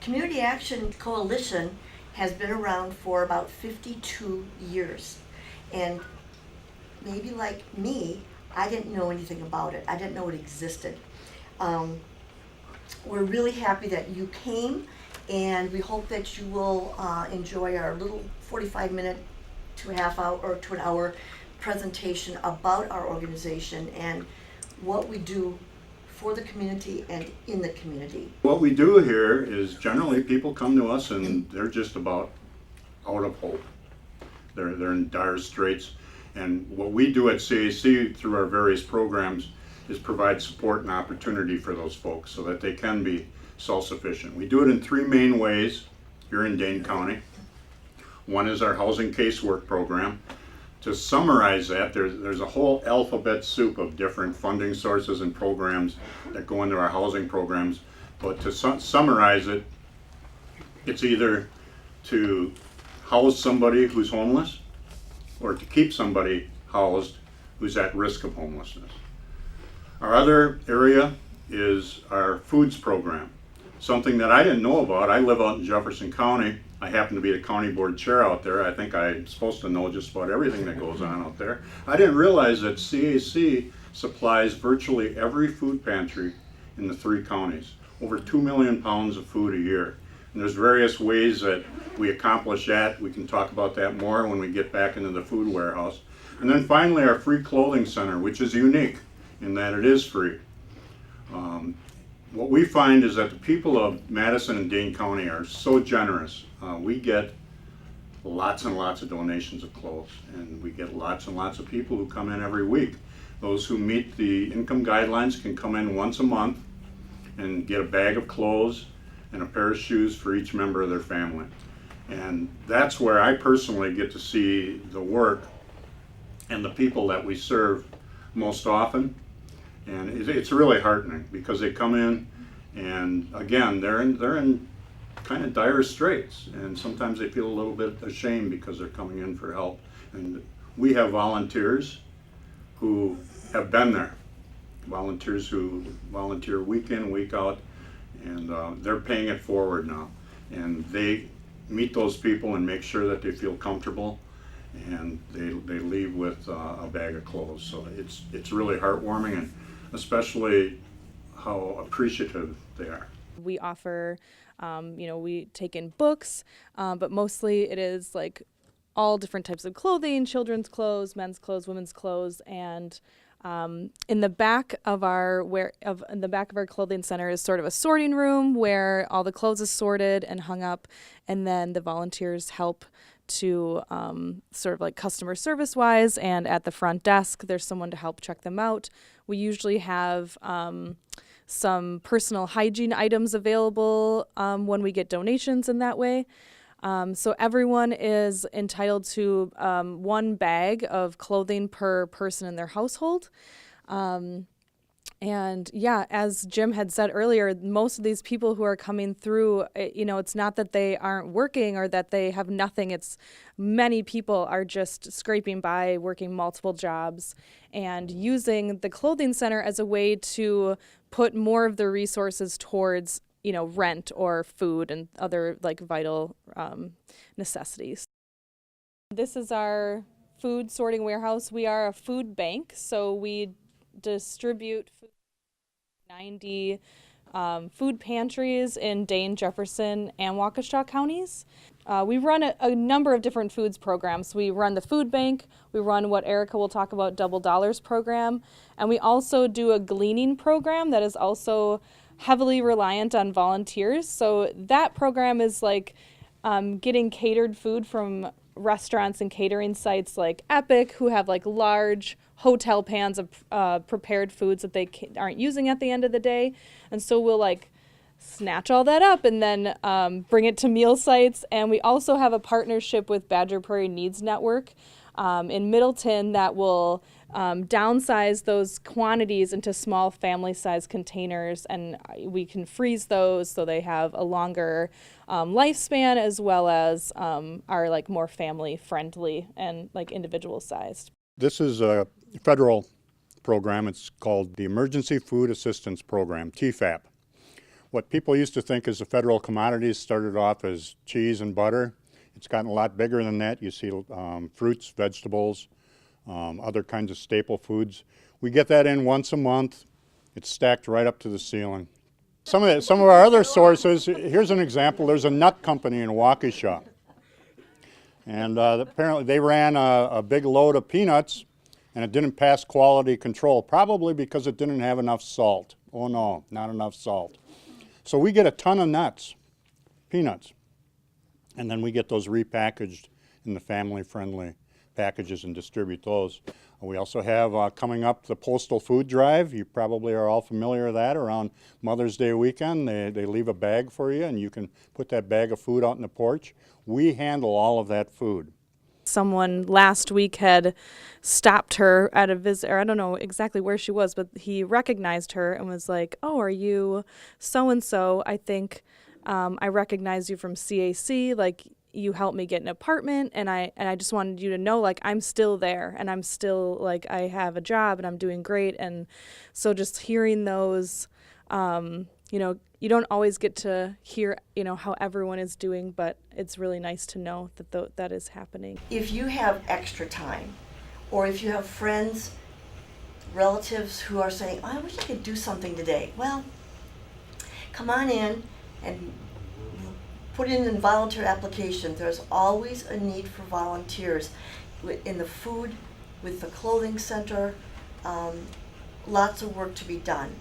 Community Action Coalition has been around for about 52 years. And maybe like me, I didn't know anything about it. I didn't know it existed. We're really happy that you came, and we hope that you will enjoy our little 45-minute to a half hour or to an hour presentation about our organization and what we do for the community and in the community. What we do here is generally people come to us and they're just about out of hope. They're in dire straits. And what we do at CAC through our various programs is provide support and opportunity for those folks so that they can be self-sufficient. We do it in three main ways here in Dane County. One is our housing casework program. To summarize that, there's a whole alphabet soup of different funding sources and programs that go into our housing programs. But to summarize it, it's either to house somebody who's homeless or to keep somebody housed who's at risk of homelessness. Our other area is our foods program, something that I didn't know about. I live out in Jefferson County. I happen to be the county board chair out there. I think I'm supposed to know just about everything that goes on out there. I didn't realize that CAC supplies virtually every food pantry in the 3 counties, over 2 million pounds of food a year. And there's various ways that we accomplish that. We can talk about that more when we get back into the food warehouse. And then finally our free clothing center, which is unique in that it is free. What we find is that the people of Madison and Dane County are so generous. We get lots and lots of donations of clothes, and we get lots and lots of people who come in every week. Those who meet the income guidelines can come in once a month and get a bag of clothes and a pair of shoes for each member of their family. And that's where I personally get to see the work and the people that we serve most often. And it's really heartening because they come in and again, they're in kind of dire straits, and sometimes they feel a little bit ashamed because they're coming in for help. And we have volunteers who have been there, volunteers who volunteer week in, week out, and they're paying it forward now. And they meet those people and make sure that they feel comfortable, and they leave with a bag of clothes. So it's really heartwarming, and especially how appreciative they are. We offer, we take in books, but mostly it is like all different types of clothing, children's clothes, men's clothes, women's clothes, and in the back of our clothing center is sort of a sorting room where all the clothes is sorted and hung up, and then the volunteers help to sort of like customer service wise, and at the front desk there's someone to help check them out. We usually have some personal hygiene items available when we get donations in that way. So everyone is entitled to 1 bag of clothing per person in their household. And yeah, as Jim had said earlier, most of these people who are coming through, it's not that they aren't working or that they have nothing. It's many people are just scraping by, working multiple jobs, and using the clothing center as a way to put more of the resources towards, rent or food and other like vital necessities. This is our food sorting warehouse. We are a food bank, so we distribute 90 food pantries in Dane, Jefferson, and Waukesha counties. We run a number of different foods programs. We run the food bank, we run what Erica will talk about, Double Dollars program, and we also do a gleaning program that is also heavily reliant on volunteers. So that program is like getting catered food from restaurants and catering sites like Epic, who have like large hotel pans of prepared foods that they aren't using at the end of the day. And so we'll like snatch all that up and then bring it to meal sites. And we also have a partnership with Badger Prairie Needs Network in Middleton that will downsize those quantities into small family-sized containers, and we can freeze those so they have a longer lifespan, as well as are like more family-friendly and like individual-sized. This is a federal program. It's called the Emergency Food Assistance Program, TFAB. What people used to think as the federal commodities started off as cheese and butter. It's gotten a lot bigger than that. You see fruits, vegetables, other kinds of staple foods. We get that in once a month. It's stacked right up to the ceiling. Some of our other sources, here's an example. There's a nut company in Waukesha. And apparently they ran a big load of peanuts and it didn't pass quality control, probably because it didn't have enough salt. Oh no, not enough salt. So we get a ton of nuts, peanuts, and then we get those repackaged in the family-friendly packages and distribute those. We also have coming up the Postal Food Drive. You probably are all familiar with that. Around Mother's Day weekend, they leave a bag for you and you can put that bag of food out on the porch. We handle all of that food. Someone last week had stopped her at a visit, or I don't know exactly where she was, but he recognized her and was like, "Oh, are you so-and-so? I think I recognize you from CAC, like you helped me get an apartment, and I just wanted you to know, like, I'm still there, and I'm still, like, I have a job, and I'm doing great." And so just hearing those, you know, you don't always get to hear, you know, how everyone is doing, but it's really nice to know that that is happening. If you have extra time, or if you have friends, relatives who are saying, "I wish I could do something today," well, come on in and put in a volunteer application. There's always a need for volunteers in the food, with the clothing center. Lots of work to be done.